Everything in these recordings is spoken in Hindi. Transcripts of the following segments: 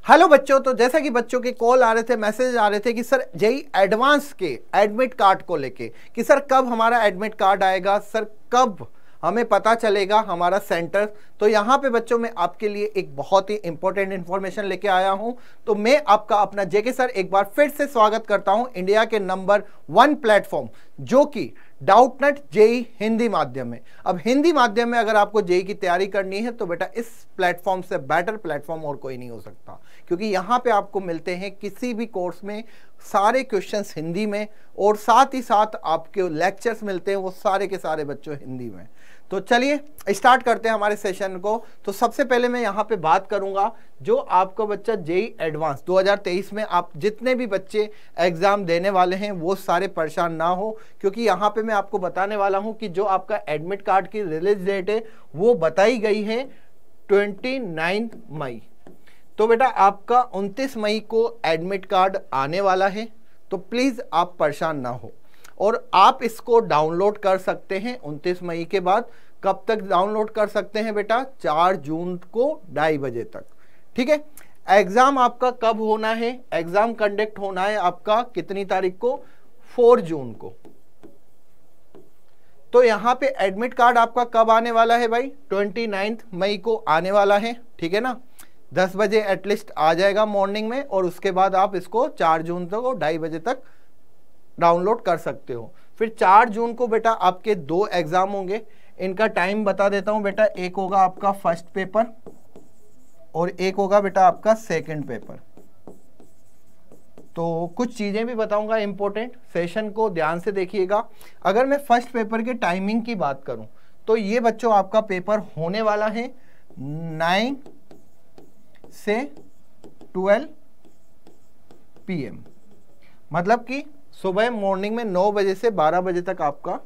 हेलो बच्चों, तो जैसा कि बच्चों के कॉल आ रहे थे, मैसेज आ रहे थे कि सर जेई एडवांस के एडमिट कार्ड को लेके कि सर कब हमारा एडमिट कार्ड आएगा, सर कब हमें पता चलेगा हमारा सेंटर। तो यहाँ पे बच्चों में आपके लिए एक बहुत ही इंपॉर्टेंट इंफॉर्मेशन लेके आया हूँ। तो मैं आपका अपना जेके सर एक बार फिर से स्वागत करता हूँ इंडिया के नंबर 1 प्लेटफॉर्म जो कि डाउटनेट जेई हिंदी माध्यम में। अब हिंदी माध्यम में अगर आपको जेई की तैयारी करनी है तो बेटा इस प्लेटफॉर्म से बेटर प्लेटफॉर्म और कोई नहीं हो सकता, क्योंकि यहाँ पे आपको मिलते हैं किसी भी कोर्स में सारे क्वेश्चंस हिंदी में और साथ ही साथ आपके लेक्चर्स मिलते हैं वो सारे के सारे बच्चों हिंदी में। तो चलिए स्टार्ट करते हैं हमारे सेशन को। तो सबसे पहले मैं यहाँ पे बात करूंगा जो आपका बच्चा जेई एडवांस 2023 में आप जितने भी बच्चे एग्जाम देने वाले हैं वो सारे परेशान ना हो, क्योंकि यहाँ पे मैं आपको बताने वाला हूँ कि जो आपका एडमिट कार्ड की रिलीज डेट है वो बताई गई है 29 मई। तो बेटा आपका 29 मई को एडमिट कार्ड आने वाला है, तो प्लीज़ आप परेशान ना हो और आप इसको डाउनलोड कर सकते हैं 29 मई के बाद। कब तक डाउनलोड कर सकते हैं बेटा? 4 जून को 2:30 बजे तक। ठीक है। एग्जाम आपका कब होना है? एग्जाम कंडक्ट होना है आपका कितनी तारीख को? 4 जून को। तो यहाँ पे एडमिट कार्ड आपका कब आने वाला है भाई? 29 मई को आने वाला है। ठीक है ना, 10 बजे एटलीस्ट आ जाएगा मॉर्निंग में और उसके बाद आप इसको 4 जून तक और 2:30 बजे तक डाउनलोड कर सकते हो। फिर 4 जून को बेटा आपके 2 एग्जाम होंगे। इनका टाइम बता देता हूं बेटा, एक होगा आपका फर्स्ट पेपर और एक होगा बेटा आपका सेकंड पेपर। तो कुछ चीजें भी बताऊंगा इंपॉर्टेंट, सेशन को ध्यान से देखिएगा। अगर मैं फर्स्ट पेपर के टाइमिंग की बात करूं तो ये बच्चों आपका पेपर होने वाला है 9 से 12 PM, मतलब कि सुबह मॉर्निंग में 9 बजे से 12 बजे तक आपका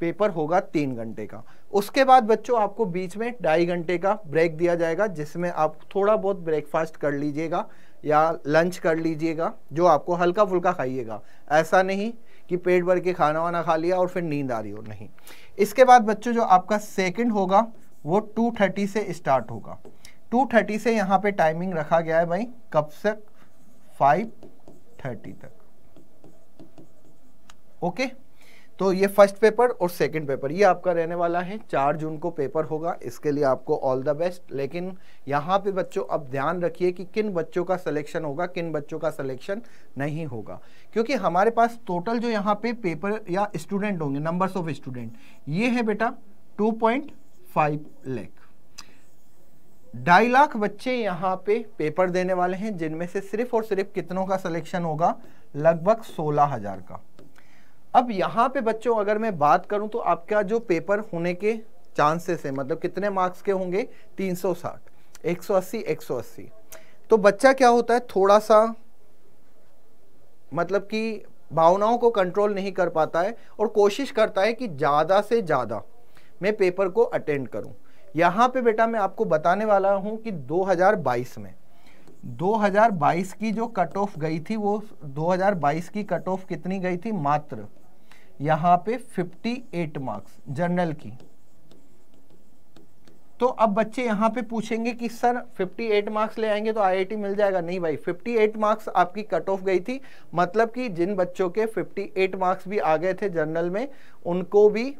पेपर होगा 3 घंटे का। उसके बाद बच्चों आपको बीच में 2.5 घंटे का ब्रेक दिया जाएगा, जिसमें आप थोड़ा बहुत ब्रेकफास्ट कर लीजिएगा या लंच कर लीजिएगा, जो आपको हल्का फुल्का खाइएगा। ऐसा नहीं कि पेट भर के खाना वाना खा लिया और फिर नींद आ रही हो, नहीं। इसके बाद बच्चों जो आपका सेकंड होगा वो 2:30 से स्टार्ट होगा। 2:30 से यहाँ पे टाइमिंग रखा गया है भाई, कब से? 5:30 तक। ओके। तो ये फर्स्ट पेपर और सेकंड पेपर ये आपका रहने वाला है। 4 जून को पेपर होगा, इसके लिए आपको ऑल द बेस्ट। लेकिन यहाँ पे बच्चों अब ध्यान रखिए कि किन बच्चों का सिलेक्शन होगा, किन बच्चों का सिलेक्शन नहीं होगा, क्योंकि हमारे पास टोटल जो यहाँ पे पेपर या स्टूडेंट होंगे, नंबर्स ऑफ स्टूडेंट, ये है बेटा 2.5 लाख। 2.5 लाख बच्चे यहाँ पे पेपर देने वाले हैं, जिनमें से सिर्फ और सिर्फ कितनों का सिलेक्शन होगा? लगभग 16,000 का। अब यहाँ पे बच्चों अगर मैं बात करूं तो आपका जो पेपर होने के चांसेस है, मतलब कितने मार्क्स के होंगे? 360, 180, 180। तो बच्चा क्या होता है, थोड़ा सा मतलब कि भावनाओं को कंट्रोल नहीं कर पाता है और कोशिश करता है कि ज़्यादा से ज़्यादा मैं पेपर को अटेंड करूं। यहाँ पे बेटा मैं आपको बताने वाला हूं कि 2022 में 2022 की जो कट ऑफ गई थी, वो 2022 की कट ऑफ कितनी गई थी? मात्र यहाँ पे 58 मार्क्स जनरल की। तो अब बच्चे यहाँ पे पूछेंगे कि सर 58 मार्क्स ले आएंगे तो आईआईटी मिल जाएगा? नहीं भाई, 58 मार्क्स आपकी कट ऑफ गई थी, मतलब कि जिन बच्चों के 58 मार्क्स भी आ गए थे जनरल में, उनको भी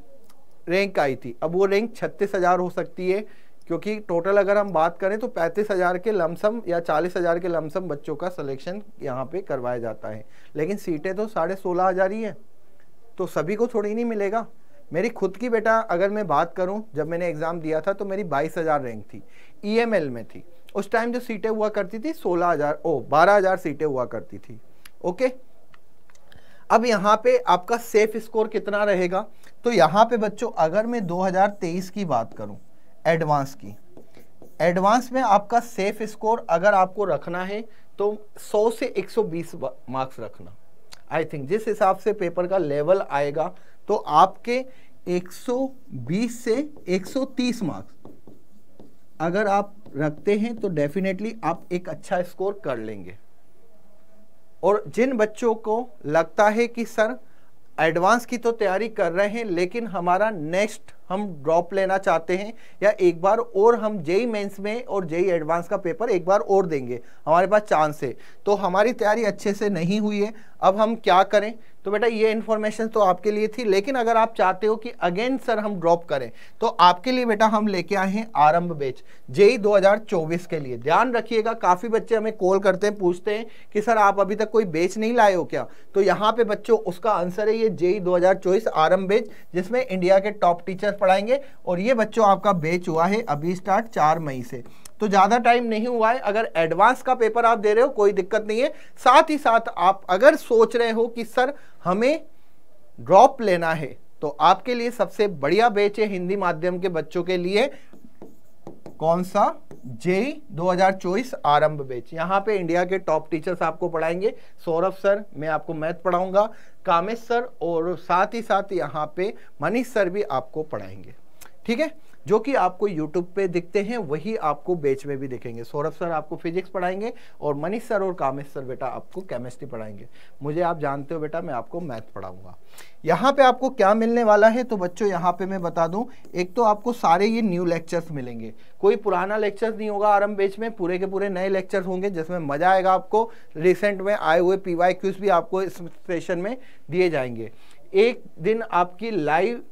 रैंक आई थी। अब वो रैंक 36,000 हो सकती है, क्योंकि टोटल अगर हम बात करें तो 35,000 के लमसम या 40,000 के लमसम बच्चों का सिलेक्शन यहाँ पे करवाया जाता है। लेकिन सीटें तो 16,500 ही है, तो सभी को थोड़ी नहीं मिलेगा। मेरी खुद की बेटा अगर मैं बात करूं, जब मैंने एग्जाम दिया था तो मेरी 22,000 रैंक थी, ईएमएल में थी। उस टाइम जो सीटें हुआ करती थी 12,000 सीटें हुआ करती थी। ओके। अब यहाँ पे आपका सेफ स्कोर कितना रहेगा? तो यहाँ पे बच्चों अगर मैं 2023 की बात करूं एडवांस की, एडवांस में आपका सेफ स्कोर अगर आपको रखना है तो 100 से 120 मार्क्स रखना। आई थिंक जिस हिसाब से पेपर का लेवल आएगा तो आपके 120 से 130 मार्क्स अगर आप रखते हैं तो डेफिनेटली आप एक अच्छा स्कोर कर लेंगे। और जिन बच्चों को लगता है कि सर एडवांस की तो तैयारी कर रहे हैं, लेकिन हमारा नेक्स्ट हम ड्रॉप लेना चाहते हैं या एक बार और हम जेई मेंस में और जेई एडवांस का पेपर एक बार और देंगे, हमारे पास चांस है, तो हमारी तैयारी अच्छे से नहीं हुई है, अब हम क्या करें। तो बेटा ये इन्फॉर्मेशन तो आपके लिए थी, लेकिन अगर आप चाहते हो कि अगेन सर हम ड्रॉप करें तो आपके लिए बेटा हम लेके आए हैं आरंभ बैच जेई 2024 के लिए। ध्यान रखिएगा, काफ़ी बच्चे हमें कॉल करते हैं, पूछते हैं कि सर आप अभी तक कोई बैच नहीं लाए हो क्या। तो यहाँ पे बच्चों उसका आंसर है ये जेई 2024 आरंभ बैच, जिसमें इंडिया के टॉप टीचर पढ़ाएंगे। और ये बच्चों आपका बैच हुआ है अभी स्टार्ट 4 मई से, तो ज़्यादा टाइम नहीं हुआ है। अगर एडवांस का पेपर आप दे रहे हो कोई दिक्कत नहीं है, साथ ही साथ आप अगर सोच रहे हो कि सर हमें ड्रॉप लेना है तो आपके लिए सबसे बढ़िया बैच है हिंदी माध्यम के बच्चों के लिए। कौन सा? जेई 2024 आरंभ बैच। यहाँ पे इंडिया के टॉप टीचर्स आपको पढ़ाएंगे। सौरभ सर, मैं आपको मैथ पढ़ाऊंगा, कामेश सर, और साथ ही साथ यहाँ पे मनीष सर भी आपको पढ़ाएंगे। ठीक है, जो कि आपको YouTube पे दिखते हैं वही आपको बैच में भी दिखेंगे। सौरभ सर आपको फिजिक्स पढ़ाएंगे और मनीष सर और कामेश सर बेटा आपको केमिस्ट्री पढ़ाएंगे। मुझे आप जानते हो बेटा, मैं आपको मैथ पढ़ाऊंगा। यहाँ पे आपको क्या मिलने वाला है तो बच्चों यहाँ पे मैं बता दूं, एक तो आपको सारे ये न्यू लेक्चर्स मिलेंगे, कोई पुराना लेक्चर्स नहीं होगा आरंभ बैच में, पूरे के पूरे नए लेक्चर्स होंगे जिसमें मजा आएगा आपको। रिसेंट में आए हुए PYQs भी आपको इस सेशन में दिए जाएंगे। एक दिन आपकी लाइव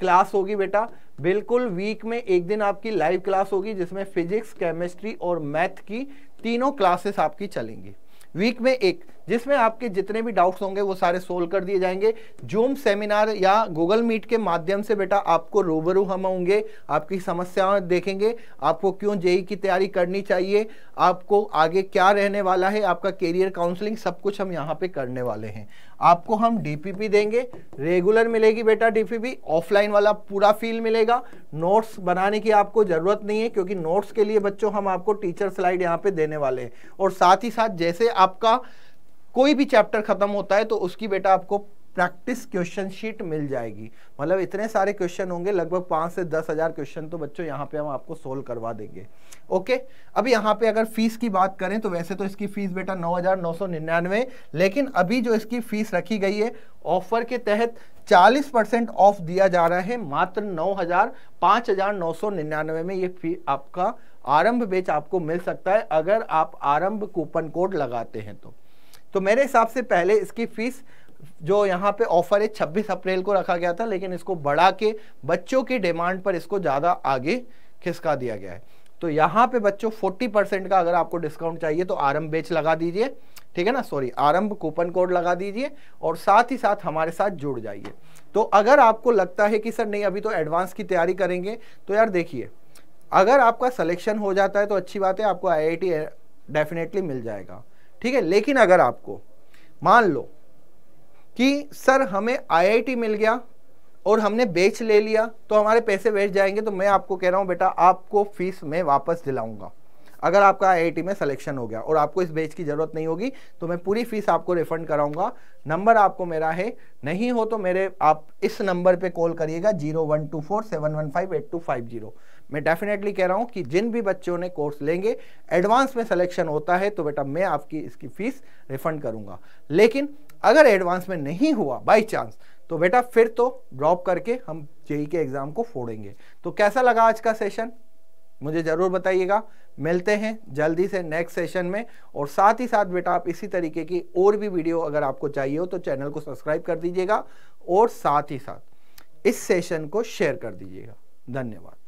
क्लास होगी बेटा, बिल्कुल वीक में एक दिन आपकी लाइव क्लास होगी जिसमें फिजिक्स, केमिस्ट्री और मैथ की तीनों क्लासेस आपकी चलेंगी वीक में एक, जिसमें आपके जितने भी डाउट्स होंगे वो सारे सोल्व कर दिए जाएंगे। जूम सेमिनार या गूगल मीट के माध्यम से बेटा आपको रूबरू हम होंगे, आपकी समस्याएं देखेंगे, आपको क्यों जेई की तैयारी करनी चाहिए, आपको आगे क्या रहने वाला है, आपका कैरियर काउंसलिंग, सब कुछ हम यहाँ पे करने वाले हैं। आपको हम DPP देंगे, रेगुलर मिलेगी बेटा DPP, ऑफलाइन वाला पूरा फील मिलेगा। नोट्स बनाने की आपको जरूरत नहीं है, क्योंकि नोट्स के लिए बच्चों हम आपको टीचर स्लाइड यहाँ पे देने वाले हैं। और साथ ही साथ जैसे आपका कोई भी चैप्टर खत्म होता है तो उसकी बेटा आपको प्रैक्टिस क्वेश्चन शीट मिल जाएगी। मतलब इतने सारे क्वेश्चन होंगे, लगभग 5 से 10 हज़ार क्वेश्चन तो बच्चों यहाँ पे हम आपको सोल्व करवा देंगे। ओके, अब यहाँ पे अगर फीस की बात करें तो वैसे तो इसकी फीस बेटा 9,999, लेकिन अभी जो इसकी फीस रखी गई है ऑफर के तहत 40% ऑफ दिया जा रहा है। मात्र 5,999 में ये फी आपका आरंभ बैच आपको मिल सकता है अगर आप आरंभ कूपन कोड लगाते हैं तो मेरे हिसाब से पहले इसकी फीस जो यहाँ पे ऑफर है 26 अप्रैल को रखा गया था, लेकिन इसको बढ़ा के बच्चों की डिमांड पर इसको ज़्यादा आगे खिसका दिया गया है। तो यहाँ पे बच्चों 40% का अगर आपको डिस्काउंट चाहिए तो आरंभ बैच लगा दीजिए, ठीक है ना, सॉरी आरंभ कूपन कोड लगा दीजिए और साथ ही साथ हमारे साथ जुड़ जाइए। तो अगर आपको लगता है कि सर नहीं अभी तो एडवांस की तैयारी करेंगे, तो यार देखिए, अगर आपका सिलेक्शन हो जाता है तो अच्छी बात है, आपको IIT डेफिनेटली मिल जाएगा, ठीक है। लेकिन अगर आपको मान लो कि सर हमें IIT मिल गया और हमने बैच ले लिया तो हमारे पैसे वेस्ट जाएंगे, तो मैं आपको कह रहा हूं बेटा आपको फीस मैं वापस दिलाऊंगा। अगर आपका IIT में सिलेक्शन हो गया और आपको इस बैच की जरूरत नहीं होगी तो मैं पूरी फीस आपको रिफंड कराऊंगा। नंबर आपको मेरा है, नहीं हो तो मेरे आप इस नंबर पे कॉल करिएगा 012471158250। मैं डेफिनेटली कह रहा हूं कि जिन भी बच्चों ने कोर्स लेंगे एडवांस में सिलेक्शन होता है तो बेटा मैं आपकी इसकी फीस रिफंड करूंगा। लेकिन अगर एडवांस में नहीं हुआ बाई चांस तो बेटा फिर तो ड्रॉप करके हम जेई के एग्जाम को फोड़ेंगे। तो कैसा लगा आज का सेशन मुझे जरूर बताइएगा। मिलते हैं जल्दी से नेक्स्ट सेशन में, और साथ ही साथ बेटा आप इसी तरीके की और भी वीडियो अगर आपको चाहिए हो तो चैनल को सब्सक्राइब कर दीजिएगा और साथ ही साथ इस सेशन को शेयर कर दीजिएगा। धन्यवाद।